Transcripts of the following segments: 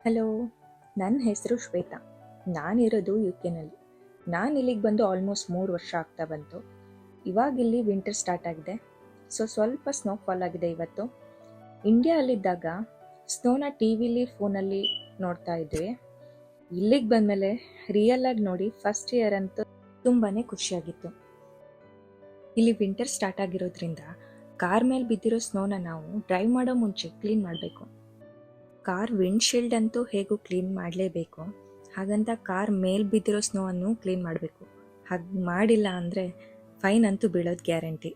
Hello, ನನ್ನ ಹೆಸರು Shweta. ನಾನಿರೋದು you ಕೆನಲ್ಲಿ. ನಾನು ಇಲ್ಲಿಗೆ ಬಂದು ಆಲ್ಮೋಸ್ಟ್ 3 ವರ್ಷ ಆಗ್ತಾ ಬಂತು. ಇವಾಗ ಇಲ್ಲಿ ವಿಂಟರ್ ಸ್ಟಾರ್ಟ್ ಆಗಿದೆ. ಸ್ವಲ್ಪ ಸ್ನೋಫಾಲ್ ಆಗಿದೆ ಇವತ್ತು. ಇಂಡಿಯಾದಲ್ಲಿದ್ದಾಗ ಸ್ನೋನ ಟಿ ವಿಲಿ ಫೋನಲ್ಲಿ ನೋಡ್ತಾ ಇದ್ವಿ. ಇಲ್ಲಿಗೆ ಬಂದಮೇಲೆ ರಿಯಲಾಗಿ ನೋಡಿ ಫಸ್ಟ್ ಇಯರ್ ಅಂತೂ ತುಂಬಾ ಖುಷಿಯಾಗಿತ್ತು. ಇಲ್ಲಿ ವಿಂಟರ್ ಸ್ಟಾರ್ಟ್ ಆಗಿರೋದ್ರಿಂದ ಕಾರ್ ಮೇಲೆ ಬಿದ್ದಿರೋ ಸ್ನೋನ ನಾವು ಡ್ರೈವ್ ಮಾಡೋ ಮುಂಚೆ ಕ್ಲೀನ್ ಮಾಡಬೇಕು. ಕಾರ್ ವಿಂಡ್ಶೀಲ್ಡ್ ಅಂತೂ ಹೇಗೂ ಕ್ಲೀನ್ ಮಾಡಲೇಬೇಕು. ಹಾಗಂತ ಕಾರ್ ಮೇಲೆ ಬಿದ್ದಿರೋ ಸ್ನೋವನ್ನು ಕ್ಲೀನ್ ಮಾಡಬೇಕು. ಹಾಗೆ ಮಾಡಿಲ್ಲ ಅಂದರೆ ಫೈನ್ ಅಂತೂ ಬೀಳೋದು ಗ್ಯಾರಂಟಿ.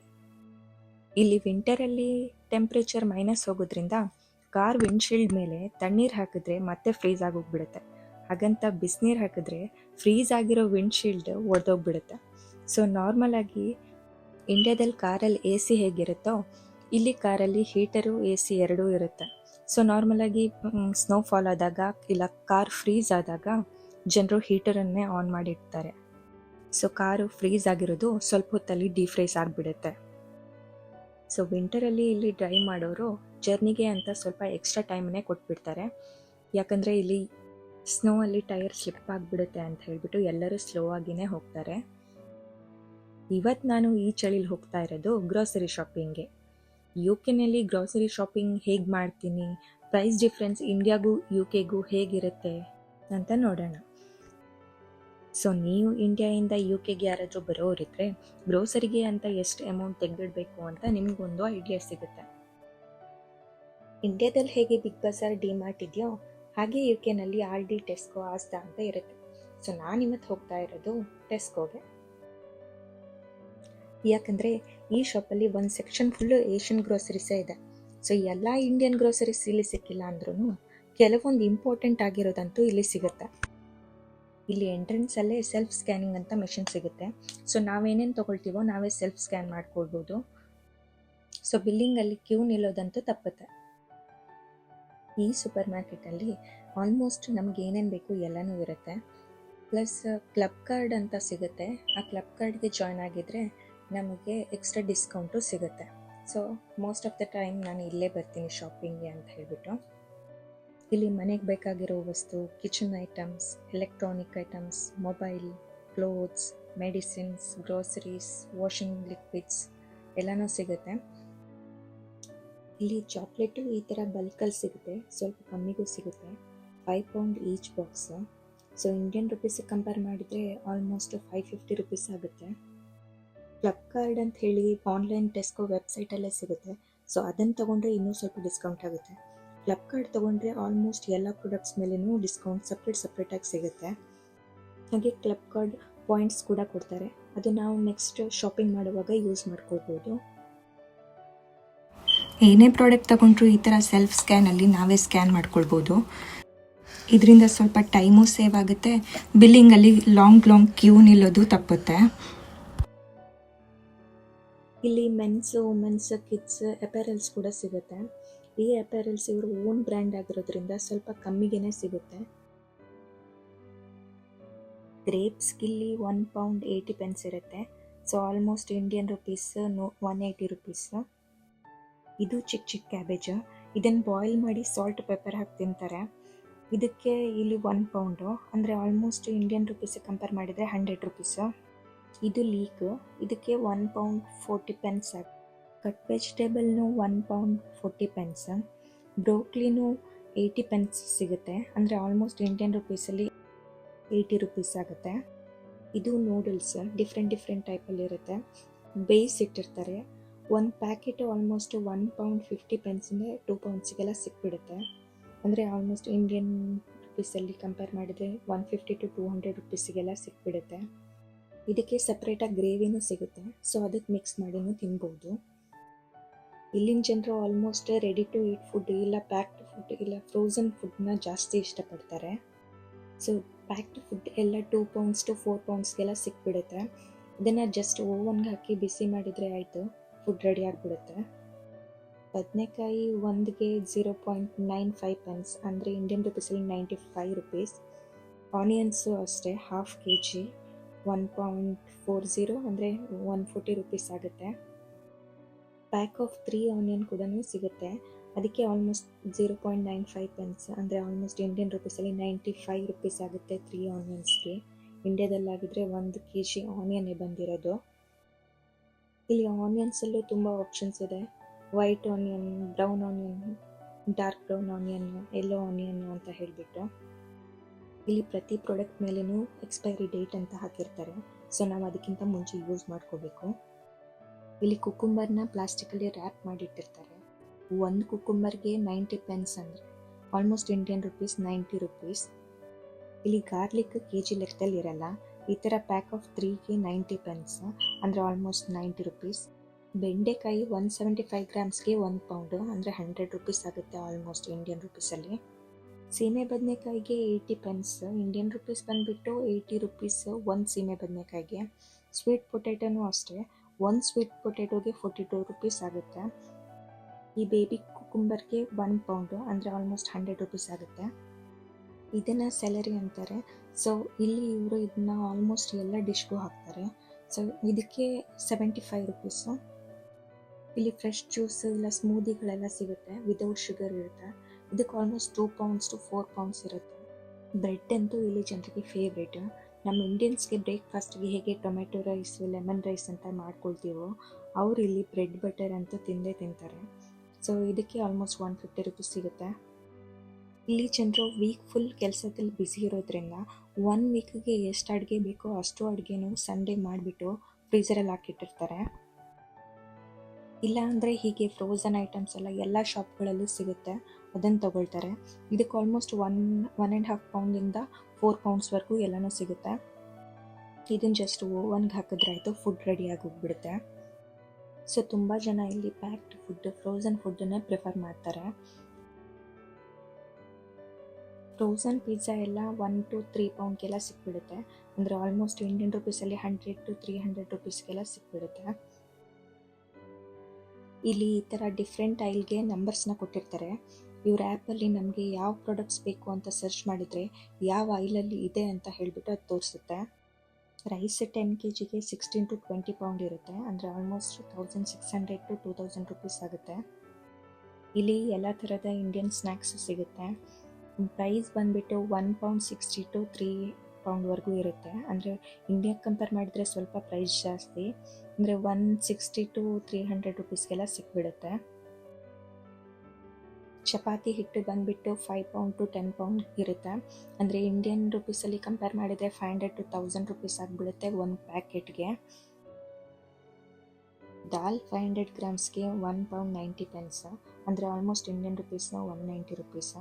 ಇಲ್ಲಿ ವಿಂಟರಲ್ಲಿ ಟೆಂಪ್ರೇಚರ್ ಮೈನಸ್ ಹೋಗೋದ್ರಿಂದ ಕಾರ್ ವಿಂಡ್ಶೀಲ್ಡ್ ಮೇಲೆ ತಣ್ಣೀರು ಹಾಕಿದ್ರೆ ಮತ್ತೆ ಫ್ರೀಸ್ ಆಗೋಗ್ಬಿಡುತ್ತೆ. ಹಾಗಂತ ಬಿಸಿನೀರು ಹಾಕಿದ್ರೆ ಫ್ರೀಸ್ ಆಗಿರೋ ವಿಂಡ್ಶೀಲ್ಡ್ ಒಡೆದೋಗ್ಬಿಡುತ್ತೆ. ನಾರ್ಮಲ್ ಆಗಿ ಇಂಡಿಯಾದಲ್ಲಿ ಕಾರಲ್ಲಿ ಎ ಸಿ ಹೇಗಿರುತ್ತೋ ಇಲ್ಲಿ ಕಾರಲ್ಲಿ ಹೀಟರು ಎ ಸಿ ಎರಡೂ ಇರುತ್ತೆ. ನಾರ್ಮಲ್ ಆಗಿ ಸ್ನೋಫಾಲ್ ಆದಾಗ ಇಲ್ಲ ಕಾರ್ ಫ್ರೀಸ್ ಆದಾಗ ಜನರು ಹೀಟರನ್ನೇ ಆನ್ ಮಾಡಿರ್ತಾರೆ. ಕಾರು ಫ್ರೀಸ್ ಆಗಿರೋದು ಸ್ವಲ್ಪ ಹೊತ್ತಲ್ಲಿ ಡಿಫ್ರೀಸ್ ಆಗಿಬಿಡುತ್ತೆ. ವಿಂಟರಲ್ಲಿ ಇಲ್ಲಿ ಡ್ರೈವ್ ಮಾಡೋರು ಜರ್ನಿಗೆ ಅಂತ ಸ್ವಲ್ಪ ಎಕ್ಸ್ಟ್ರಾ ಟೈಮನ್ನೇ ಕೊಟ್ಬಿಡ್ತಾರೆ. ಯಾಕಂದರೆ ಇಲ್ಲಿ ಸ್ನೋ ಅಲ್ಲಿ ಟೈರ್ ಸ್ಲಿಪ್ ಆಗಿಬಿಡುತ್ತೆ ಅಂತ ಹೇಳ್ಬಿಟ್ಟು ಎಲ್ಲರೂ ಸ್ಲೋ ಆಗಿನೇ ಹೋಗ್ತಾರೆ. ಇವತ್ತು ನಾನು ಈ ಚಳಿಲಿ ಹೋಗ್ತಾ ಇರೋದು ಗ್ರೋಸರಿ ಶಾಪಿಂಗ್ಗೆ. ಯು ಕೆನಲ್ಲಿ ಗ್ರೋಸರಿ ಶಾಪಿಂಗ್ ಹೇಗೆ ಮಾಡ್ತೀನಿ, ಪ್ರೈಸ್ ಡಿಫ್ರೆನ್ಸ್ ಇಂಡಿಯಾಗೂ ಯು ಕೆಗೂ ಹೇಗಿರುತ್ತೆ ಅಂತ ನೋಡೋಣ. ನೀವು ಇಂಡಿಯಾಯಿಂದ ಯು ಕೆಗೆ ಯಾರಾದರೂ ಬರೋರಿದ್ರೆ ಗ್ರೋಸರಿಗೆ ಅಂತ ಎಷ್ಟು ಅಮೌಂಟ್ ತೆಗೆದಿಡಬೇಕು ಅಂತ ನಿಮಗೊಂದು ಐಡಿಯಾ ಸಿಗುತ್ತೆ. ಇಂಡಿಯಾದಲ್ಲಿ ಹೇಗೆ ಬಿಗ್ ಬಜಾರ್ ಡಿಮಾರ್ಟ್ ಇದೆಯೋ ಹಾಗೆ ಯು ಕೆನಲ್ಲಿ ಆರ್ ಡಿ, ಟೆಸ್ಕೋ, ಆಸ್ತಾ ಅಂತ ಇರುತ್ತೆ. ನಾನು ಇವತ್ತು ಹೋಗ್ತಾ ಇರೋದು ಟೆಸ್ಕೋಗೆ. ಯಾಕಂದರೆ ಈ ಶಾಪಲ್ಲಿ ಒಂದು ಸೆಕ್ಷನ್ ಫುಲ್ಲು ಏಷ್ಯನ್ ಗ್ರೋಸರೀಸೇ ಇದೆ. ಎಲ್ಲ ಇಂಡಿಯನ್ ಗ್ರೋಸರೀಸ್ ಇಲ್ಲಿ ಸಿಕ್ಕಿಲ್ಲ ಅಂದ್ರೂ ಕೆಲವೊಂದು ಇಂಪಾರ್ಟೆಂಟ್ ಆಗಿರೋದಂತೂ ಇಲ್ಲಿ ಸಿಗುತ್ತೆ. ಇಲ್ಲಿ ಎಂಟ್ರೆನ್ಸಲ್ಲೇ ಸೆಲ್ಫ್ ಸ್ಕ್ಯಾನಿಂಗ್ ಅಂತ ಮೆಷಿನ್ ಸಿಗುತ್ತೆ. ನಾವೇನೇನು ತೊಗೊಳ್ತೀವೋ ನಾವೇ ಸೆಲ್ಫ್ ಸ್ಕ್ಯಾನ್ ಮಾಡ್ಕೊಳ್ಬೋದು. ಬಿಲ್ಲಿಂಗಲ್ಲಿ ಕ್ಯೂ ನಿಲ್ಲೋದಂತೂ ತಪ್ಪುತ್ತೆ. ಈ ಸೂಪರ್ ಮಾರ್ಕೆಟಲ್ಲಿ ಆಲ್ಮೋಸ್ಟ್ ನಮ್ಗೆ ಏನೇನು ಬೇಕು ಎಲ್ಲನೂ ಇರುತ್ತೆ. ಪ್ಲಸ್ ಕ್ಲಬ್ ಕಾರ್ಡ್ ಅಂತ ಸಿಗುತ್ತೆ. ಆ ಕ್ಲಬ್ ಕಾರ್ಡ್ಗೆ ಜಾಯ್ನ್ ಆಗಿದ್ರೆ ನಮಗೆ ಎಕ್ಸ್ಟ್ರಾ ಡಿಸ್ಕೌಂಟು ಸಿಗುತ್ತೆ. ಮೋಸ್ಟ್ ಆಫ್ ದ ಟೈಮ್ ನಾನು ಇಲ್ಲೇ ಬರ್ತೀನಿ ಶಾಪಿಂಗ್ಗೆ ಅಂತ ಹೇಳ್ಬಿಟ್ಟು. ಇಲ್ಲಿ ಮನೆಗೆ ಬೇಕಾಗಿರೋ ವಸ್ತು, kitchen items, electronic items, mobile, clothes, medicines, groceries, washing liquids ಎಲ್ಲನೂ ಸಿಗುತ್ತೆ. ಇಲ್ಲಿ ಚಾಕ್ಲೇಟು ಈ ಥರ ಬಲ್ಕಲ್ಲಿ ಸಿಗುತ್ತೆ, ಸ್ವಲ್ಪ ಕಮ್ಮಿಗೂ ಸಿಗುತ್ತೆ. 5 ಪೌಂಡ್ ಈಚ್ ಬಾಕ್ಸು. ಇಂಡಿಯನ್ ರುಪೀಸಿಗೆ ಕಂಪೇರ್ ಮಾಡಿದರೆ ಆಲ್ಮೋಸ್ಟ್ 550 ರುಪೀಸ್ ಆಗುತ್ತೆ. ಕ್ಲಬ್ ಕಾರ್ಡ್ ಅಂತ ಹೇಳಿ ಆನ್ಲೈನ್ ಟೆಸ್ಕೋ ವೆಬ್ಸೈಟಲ್ಲೇ ಸಿಗುತ್ತೆ. ಅದನ್ನು ತೊಗೊಂಡ್ರೆ ಇನ್ನೂ ಸ್ವಲ್ಪ ಡಿಸ್ಕೌಂಟ್ ಆಗುತ್ತೆ. ಕ್ಲಬ್ ಕಾರ್ಡ್ ತೊಗೊಂಡ್ರೆ ಆಲ್ಮೋಸ್ಟ್ ಎಲ್ಲ ಪ್ರಾಡಕ್ಟ್ಸ್ ಮೇಲೂ ಡಿಸ್ಕೌಂಟ್ ಸಪ್ರೇಟಾಗಿ ಸಿಗುತ್ತೆ. ಹಾಗೆ ಕ್ಲಬ್ ಕಾರ್ಡ್ ಪಾಯಿಂಟ್ಸ್ ಕೂಡ ಕೊಡ್ತಾರೆ. ಅದು ನಾವು ನೆಕ್ಸ್ಟ್ ಶಾಪಿಂಗ್ ಮಾಡುವಾಗ ಯೂಸ್ ಮಾಡ್ಕೊಳ್ಬೋದು. ಏನೇ ಪ್ರಾಡಕ್ಟ್ ತೊಗೊಂಡ್ರು ಈ ಥರ ಸೆಲ್ಫ್ ಸ್ಕ್ಯಾನಲ್ಲಿ ನಾವೇ ಸ್ಕ್ಯಾನ್ ಮಾಡ್ಕೊಳ್ಬೋದು. ಇದರಿಂದ ಸ್ವಲ್ಪ ಟೈಮು ಸೇವ್ ಆಗುತ್ತೆ. ಬಿಲ್ಲಿಂಗಲ್ಲಿ ಲಾಂಗ್ ಕ್ಯೂ ನಿಲ್ಲೋದು ತಪ್ಪುತ್ತೆ. ಇಲ್ಲಿ ಮೆನ್ಸು, ವುಮೆನ್ಸ್, ಕಿಡ್ಸ್ ಅಪೆರಲ್ಸ್ ಕೂಡ ಸಿಗುತ್ತೆ. ಈ ಅಪೆರಲ್ಸ್ ಇವರು ಓನ್ ಬ್ರ್ಯಾಂಡ್ ಆಗಿರೋದ್ರಿಂದ ಸ್ವಲ್ಪ ಕಮ್ಮಿಗೆನೇ ಸಿಗುತ್ತೆ. ಗ್ರೇಪ್ಸ್ಗೆ ಇಲ್ಲಿ 1 ಪೌಂಡ್ 80 ಪೆನ್ಸ್ ಇರುತ್ತೆ. Almost Indian rupees 180 rupees. ಇದು ಚಿಕ್ಕ ಕ್ಯಾಬೇಜು. ಇದನ್ನು ಬಾಯ್ಲ್ ಮಾಡಿ ಸಾಲ್ಟ್ ಪೆಪ್ಪರ್ ಹಾಕಿ ತಿಂತಾರೆ. ಇದಕ್ಕೆ ಇಲ್ಲಿ 1 ಪೌಂಡು ಅಂದರೆ ಆಲ್ಮೋಸ್ಟ್ ಇಂಡಿಯನ್ ರುಪೀಸಿಗೆ ಕಂಪೇರ್ ಮಾಡಿದರೆ 100 ರುಪೀಸು. ಇದು ಲೀಕ್. ಇದಕ್ಕೆ 1 ಪೌಂಡ್ 40 ಪೆನ್ಸ್. ಕಟ್ ವೆಜಿಟೇಬಲ್ನು 1 ಪೌಂಡ್ 40 ಪೆನ್ಸ್. ಬ್ರೋಕ್ಲಿನೂ 80 ಪೆನ್ಸ್ ಸಿಗುತ್ತೆ, ಅಂದರೆ ಆಲ್ಮೋಸ್ಟ್ ಇಂಡಿಯನ್ ರುಪೀಸಲ್ಲಿ 80 ರುಪೀಸ್ ಆಗುತ್ತೆ. ಇದು ನೂಡಲ್ಸ್ ಡಿಫ್ರೆಂಟ್ ಟೈಪಲ್ಲಿರುತ್ತೆ, ಬೇಯಿಸಿಟ್ಟಿರ್ತಾರೆ. ಒಂದು ಪ್ಯಾಕೆಟು ಆಲ್ಮೋಸ್ಟ್ 1 ಪೌಂಡ್ 50 ಪೆನ್ಸಿಂದ 2 ಪೌಂಡ್ಸಿಗೆಲ್ಲ ಸಿಕ್ಬಿಡುತ್ತೆ. ಅಂದರೆ ಆಲ್ಮೋಸ್ಟ್ ಇಂಡಿಯನ್ ರುಪೀಸಲ್ಲಿ ಕಂಪೇರ್ ಮಾಡಿದರೆ 150 to 200 ರುಪೀಸಿಗೆಲ್ಲ ಸಿಕ್ಬಿಡುತ್ತೆ. ಇದಕ್ಕೆ ಸಪ್ರೇಟಾಗಿ ಗ್ರೇವಿನೂ ಸಿಗುತ್ತೆ, ಅದಕ್ಕೆ ಮಿಕ್ಸ್ ಮಾಡಿನೂ ತಿನ್ಬೋದು. ಇಲ್ಲಿನ ಜನರು almost ready to eat food ಇಲ್ಲ ಪ್ಯಾಕ್ಡ್ ಫುಡ್ ಇಲ್ಲ ಫ್ರೋಝನ್ ಫುಡ್ನ ಜಾಸ್ತಿ ಇಷ್ಟಪಡ್ತಾರೆ. ಪ್ಯಾಕ್ಡ್ ಫುಡ್ ಎಲ್ಲ 2 ಪೌಂಡ್ಸ್ to 4 ಪೌಂಡ್ಸ್ಗೆಲ್ಲ ಸಿಕ್ಬಿಡುತ್ತೆ. ಇದನ್ನು ಜಸ್ಟ್ ಓವನ್ಗೆ ಹಾಕಿ ಬಿಸಿ ಮಾಡಿದರೆ ಆಯಿತು, ಫುಡ್ ರೆಡಿ ಆಗಿಬಿಡುತ್ತೆ. ಬದನೆಕಾಯಿ ಒಂದಿಗೆ 0.95 ಪೆನ್ಸ್, ಅಂದರೆ ಇಂಡಿಯನ್ ರುಪೀಸಲ್ಲಿ 95 ರುಪೀಸ್. ಆನಿಯನ್ಸು ಅಷ್ಟೇ, ½ kg 1.40 ಅಂದರೆ 140 ರುಪೀಸ್ ಆಗುತ್ತೆ. ಪ್ಯಾಕ್ ಆಫ್ 3 ಆನಿಯನ್ ಕೂಡ ಸಿಗುತ್ತೆ. ಅದಕ್ಕೆ ಆಲ್ಮೋಸ್ಟ್ 0.95 ಪೆನ್ಸ್ ಅಂದರೆ ಆಲ್ಮೋಸ್ಟ್ ಇಂಡಿಯನ್ ರುಪೀಸಲ್ಲಿ 95 ರುಪೀಸ್ ಆಗುತ್ತೆ 3 ಆನಿಯನ್ಸ್ಗೆ. ಇಂಡಿಯಾದಲ್ಲಾಗಿದ್ದರೆ 1 kg ಆನಿಯನ್ನೇ ಬಂದಿರೋದು. ಇಲ್ಲಿ ಆನಿಯನ್ಸಲ್ಲೂ ತುಂಬ ಆಪ್ಷನ್ಸ್ ಇದೆ. White onion, brown onion, dark brown onion, yellow onion ಅಂತ ಹೇಳಿಬಿಟ್ಟು ಇಲ್ಲಿ ಪ್ರತಿ ಪ್ರಾಡಕ್ಟ್ ಮೇಲೂ ಎಕ್ಸ್ಪೈರಿ ಡೇಟ್ ಅಂತ ಹಾಕಿರ್ತಾರೆ. ಸೊ ನಾವು ಅದಕ್ಕಿಂತ ಮುಂಚೆ ಯೂಸ್ ಮಾಡ್ಕೋಬೇಕು. ಇಲ್ಲಿ ಕುಕ್ಕುಂಬರ್ನ ಪ್ಲಾಸ್ಟಿಕಲ್ಲಿ ರ್ಯಾಪ್ ಮಾಡಿಟ್ಟಿರ್ತಾರೆ. ಒಂದು ಕುಕ್ಕುಂಬರ್ಗೆ 90 ಪೆನ್ಸ್ ಅಂದರೆ ಆಲ್ಮೋಸ್ಟ್ ಇಂಡಿಯನ್ ರುಪೀಸ್ 90 ರುಪೀಸ್. ಇಲ್ಲಿ ಗಾರ್ಲಿಕ್ kg ಲೆಕ್ಕದಲ್ಲಿ ಇರಲ್ಲ. ಈ ಥರ ಪ್ಯಾಕ್ ಆಫ್ 3ಗೆ 90 ಪೆನ್ಸ್ ಅಂದರೆ ಆಲ್ಮೋಸ್ಟ್ 90 ರುಪೀಸ್. ಬೆಂಡೆಕಾಯಿ 175 ಗ್ರಾಮ್ಸ್ಗೆ 1 ಪೌಂಡು ಅಂದರೆ 100 ರುಪೀಸ್ ಆಗುತ್ತೆ ಆಲ್ಮೋಸ್ಟ್ ಇಂಡಿಯನ್ ರುಪೀಸಲ್ಲಿ. ಸೀಮೆ ಬದನೆಕಾಯಿಗೆ 80 ಪೆನ್ಸ್, ಇಂಡಿಯನ್ ರುಪೀಸ್ ಬಂದುಬಿಟ್ಟು 80 ರುಪೀಸ್ ಒಂದು ಸೀಮೆ ಬದನೆಕಾಯಿಗೆ. ಸ್ವೀಟ್ ಪೊಟ್ಯಾಟೋನೂ ಅಷ್ಟೇ, ಒಂದು ಸ್ವೀಟ್ ಪೊಟ್ಯಾಟೋಗೆ 42 ರುಪೀಸ್ ಆಗುತ್ತೆ. ಈ ಬೇಬಿ ಕುಕ್ಕುಂಬರ್ಗೆ 1 ಪೌಂಡು ಅಂದರೆ ಆಲ್ಮೋಸ್ಟ್ 100 ರುಪೀಸ್ ಆಗುತ್ತೆ. ಇದನ್ನು ಸೆಲರಿ ಅಂತಾರೆ. ಸೊ ಇಲ್ಲಿ ಇವರು ಇದನ್ನ ಆಲ್ಮೋಸ್ಟ್ ಎಲ್ಲ ಡಿಶ್ಗೂ ಹಾಕ್ತಾರೆ. ಸೊ ಇದಕ್ಕೆ 75 ರುಪೀಸು. ಇಲ್ಲಿ ಫ್ರೆಶ್ ಜ್ಯೂಸ್ ಇಲ್ಲ ಸ್ಮೂದಿಗಳೆಲ್ಲ ಸಿಗುತ್ತೆ, ವಿದೌಟ್ ಶುಗರ್ ಇರುತ್ತೆ. ಇದಕ್ಕೆ ಆಲ್ಮೋಸ್ಟ್ 2 ಪೌಂಡ್ಸ್ ಟು 4 ಪೌಂಡ್ಸ್ ಇರುತ್ತೆ. ಬ್ರೆಡ್ ಅಂತೂ ಇಲ್ಲಿ ಜನರಿಗೆ ಫೇವ್ರೇಟ್. ನಮ್ಮ ಇಂಡಿಯನ್ಸ್ಗೆ ಬ್ರೇಕ್ಫಾಸ್ಟ್ಗೆ ಹೇಗೆ ಟೊಮೆಟೊ ರೈಸ್, ಲೆಮನ್ ರೈಸ್ ಅಂತ ಮಾಡ್ಕೊಳ್ತೀವೋ ಅವರು ಇಲ್ಲಿ ಬ್ರೆಡ್ ಬಟರ್ ಅಂತೂ ತಿಂದೇ ತಿಂತಾರೆ. ಸೊ ಇದಕ್ಕೆ ಆಲ್ಮೋಸ್ಟ್ 150 ರುಪೀಸ್ ಸಿಗುತ್ತೆ. ಇಲ್ಲಿ ಜನರು ವೀಕ್ ಫುಲ್ ಕೆಲಸದಲ್ಲಿ ಬ್ಯುಸಿ ಇರೋದ್ರಿಂದ 1 ವೀಕ್ಗೆ ಎಷ್ಟು ಅಡುಗೆ ಬೇಕೋ ಅಷ್ಟು ಅಡುಗೆನೂ ಸಂಡೇ ಮಾಡಿಬಿಟ್ಟು ಫ್ರೀಝರಲ್ಲಿ ಹಾಕಿಟ್ಟಿರ್ತಾರೆ. ಇಲ್ಲ ಅಂದರೆ ಹೀಗೆ ಫ್ರೋಝನ್ ಐಟಮ್ಸ್ ಎಲ್ಲ ಶಾಪ್ಗಳಲ್ಲೂ ಸಿಗುತ್ತೆ, ಅದನ್ನು ತೊಗೊಳ್ತಾರೆ. ಇದಕ್ಕೆ ಆಲ್ಮೋಸ್ಟ್ 1.5 ಪೌಂಡಿಂದ 4 ಪೌಂಡ್ಸ್ವರೆಗೂ ಎಲ್ಲನೂ ಸಿಗುತ್ತೆ. ಇದನ್ನು ಜಸ್ಟ್ ಓವನ್ಗೆ ಹಾಕಿದ್ರಾಯ್ತು, ಫುಡ್ ರೆಡಿ ಆಗೋಗ್ಬಿಡುತ್ತೆ. ಸೊ ತುಂಬ ಜನ ಇಲ್ಲಿ ಪ್ಯಾಕ್ಡ್ ಫುಡ್, ಫ್ರೋಝನ್ ಫುಡ್ಡನ್ನೇ ಪ್ರಿಫರ್ ಮಾಡ್ತಾರೆ. ಫ್ರೋಝನ್ ಪಿಜ್ಜಾ ಎಲ್ಲ 1 to 3 ಪೌಂಡ್ಗೆಲ್ಲ ಸಿಕ್ಬಿಡುತ್ತೆ. ಅಂದರೆ ಆಲ್ಮೋಸ್ಟ್ ಇಂಡಿಯನ್ ರುಪೀಸಲ್ಲಿ 100 to 300 ರುಪೀಸ್ಗೆಲ್ಲ ಸಿಕ್ಬಿಡುತ್ತೆ. ಇಲ್ಲಿ ಈ ಥರ ಡಿಫ್ರೆಂಟ್ ಐಲ್ಗೆ ನಂಬರ್ಸ್ನ ಕೊಟ್ಟಿರ್ತಾರೆ. ಇವ್ರ ಆ್ಯಪಲ್ಲಿ ನಮಗೆ ಯಾವ ಪ್ರಾಡಕ್ಟ್ಸ್ ಬೇಕು ಅಂತ ಸರ್ಚ್ ಮಾಡಿದರೆ ಯಾವ ಐಲಲ್ಲಿ ಇದೆ ಅಂತ ಹೇಳಿಬಿಟ್ಟು ಅದು ತೋರಿಸುತ್ತೆ. ರೈಸ್ 10 kgಗೆ 16 to 20 ಪೌಂಡ್ ಇರುತ್ತೆ, ಅಂದರೆ ಆಲ್ಮೋಸ್ಟ್ 1600 to 2000 ರುಪೀಸ್ ಆಗುತ್ತೆ. ಇಲ್ಲಿ ಎಲ್ಲ ಥರದ ಇಂಡಿಯನ್ ಸ್ನ್ಯಾಕ್ಸು ಸಿಗುತ್ತೆ. ಪ್ರೈಸ್ ಬಂದುಬಿಟ್ಟು 1 ಪೌಂಡ್ 60 to 3 ಪೌಂಡ್ವರೆಗೂ ಇರುತ್ತೆ. ಅಂದರೆ ಇಂಡಿಯಾಗೆ ಕಂಪೇರ್ ಮಾಡಿದರೆ ಸ್ವಲ್ಪ ಪ್ರೈಸ್ ಜಾಸ್ತಿ, ಅಂದರೆ 160 to 300 ರುಪೀಸ್ಗೆಲ್ಲ ಸಿಕ್ಬಿಡುತ್ತೆ. ಚಪಾತಿ ಹಿಟ್ಟು ಬಂದುಬಿಟ್ಟು 5 ಪೌಂಡ್ to 10 ಪೌಂಡ್ ಇರುತ್ತೆ. ಅಂದರೆ ಇಂಡಿಯನ್ ರುಪೀಸಲ್ಲಿ ಕಂಪೇರ್ ಮಾಡಿದರೆ 500 to 1000 ರುಪೀಸ್ ಆಗಿಬಿಡುತ್ತೆ ಒಂದು ಪ್ಯಾಕೆಟ್ಗೆ. ದಾಲ್ 500 ಗ್ರಾಮ್ಸ್ಗೆ 1 ಪೌಂಡ್ 90 ಪೆನ್ಸ್, ಅಂದರೆ ಆಲ್ಮೋಸ್ಟ್ ಇಂಡಿಯನ್ ರುಪೀಸ್ನ 190 ರುಪೀಸ್.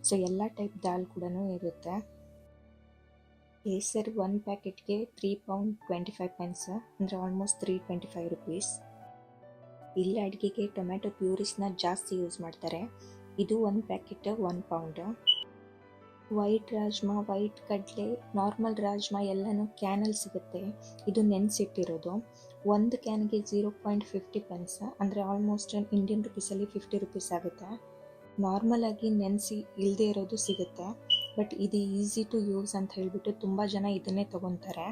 ಸೊ ಎಲ್ಲ ಟೈಪ್ ದಾಲ್ ಕೂಡ ಇರುತ್ತೆ. ಕೇಸರ್ 1 ಪ್ಯಾಕೆಟ್ಗೆ 3 ಪೌಂಡ್ 25 ಪೆನ್ಸ್, ಅಂದರೆ ಆಲ್ಮೋಸ್ಟ್ 325 ರುಪೀಸ್. ಇಲ್ಲಿ ಅಡುಗೆಗೆ ಟೊಮೆಟೊ ಪ್ಯೂರಿಸ್ನ ಜಾಸ್ತಿ ಯೂಸ್ ಮಾಡ್ತಾರೆ. ಇದು 1 packet 1 pound. White rajma, white ಕಡಲೆ, ನಾರ್ಮಲ್ ರಾಜ್ಮಾ ಎಲ್ಲನೂ ಕ್ಯಾನಲ್ಲಿ ಸಿಗುತ್ತೆ. ಇದು ನೆನೆಸಿಟ್ಟಿರೋದು. ಒಂದು ಕ್ಯಾನ್ಗೆ 0.50 ಪೆನ್ಸ್, ಅಂದರೆ ಆಲ್ಮೋಸ್ಟ್ ಇಂಡಿಯನ್ ರುಪೀಸಲ್ಲಿ 50 ರುಪೀಸ್ ಆಗುತ್ತೆ. ನಾರ್ಮಲ್ ಆಗಿ ನೆನೆಸಿ ಇಲ್ಲದೆ ಇರೋದು ಸಿಗುತ್ತೆ, ಬಟ್ ಇದು ಈಸಿ ಟು ಯೂಸ್ ಅಂತ ಹೇಳಿಬಿಟ್ಟು ತುಂಬ ಜನ ಇದನ್ನೇ ತೊಗೊತಾರೆ.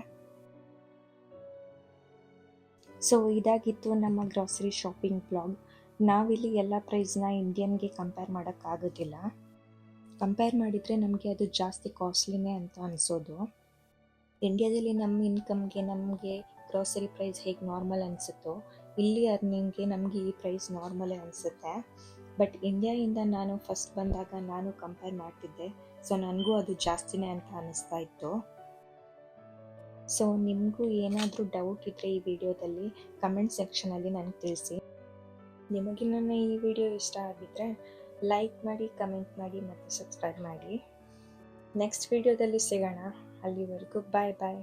ಸೊ ಇದಾಗಿತ್ತು ನಮ್ಮ ಗ್ರಾಸರಿ ಶಾಪಿಂಗ್ ಬ್ಲಾಗ್. ನಾವಿಲ್ಲಿ ಎಲ್ಲ ಪ್ರೈಸ್ನ ಇಂಡಿಯನ್ಗೆ ಕಂಪೇರ್ ಮಾಡೋಕ್ಕಾಗೋದಿಲ್ಲ. ಕಂಪೇರ್ ಮಾಡಿದರೆ ನಮಗೆ ಅದು ಜಾಸ್ತಿ ಕಾಸ್ಟ್ಲಿನೇ ಅಂತ ಅನಿಸೋದು. ಇಂಡಿಯಾದಲ್ಲಿ ನಮ್ಮ ಇನ್ಕಮ್ಗೆ ನಮಗೆ ಗ್ರಾಸರಿ ಪ್ರೈಸ್ ಹೇಗೆ ನಾರ್ಮಲ್ ಅನಿಸುತ್ತೋ, ಇಲ್ಲಿ ಅರ್ನಿಂಗ್ಗೆ ನಮಗೆ ಈ ಪ್ರೈಸ್ ನಾರ್ಮಲೇ ಅನಿಸುತ್ತೆ. ಬಟ್ ಇಂಡಿಯಾಯಿಂದ ನಾನು ಫಸ್ಟ್ ಬಂದಾಗ ನಾನು ಕಂಪೇರ್ ಮಾಡ್ತಿದ್ದೆ, ಸೊ ನನಗೂ ಅದು ಜಾಸ್ತಿನೇ ಅಂತ ಅನ್ನಿಸ್ತಾ ಇತ್ತು. ಸೊ ನಿಮಗೂ ಏನಾದರೂ ಡೌಟ್ ಇದ್ದರೆ ಈ ವಿಡಿಯೋದಲ್ಲಿ ಕಮೆಂಟ್ ಸೆಕ್ಷನಲ್ಲಿ ನನಗೆ ತಿಳಿಸಿ. ನಿಮಗೆ ನನ್ನ ಈ ವಿಡಿಯೋ ಇಷ್ಟ ಆಗಿದ್ದರೆ ಲೈಕ್ ಮಾಡಿ, ಕಮೆಂಟ್ ಮಾಡಿ ಮತ್ತು ಸಬ್ಸ್ಕ್ರೈಬ್ ಮಾಡಿ. ನೆಕ್ಸ್ಟ್ ವಿಡಿಯೋದಲ್ಲಿ ಸಿಗೋಣ. ಅಲ್ಲಿವರೆಗೂ ಬಾಯ್ ಬಾಯ್.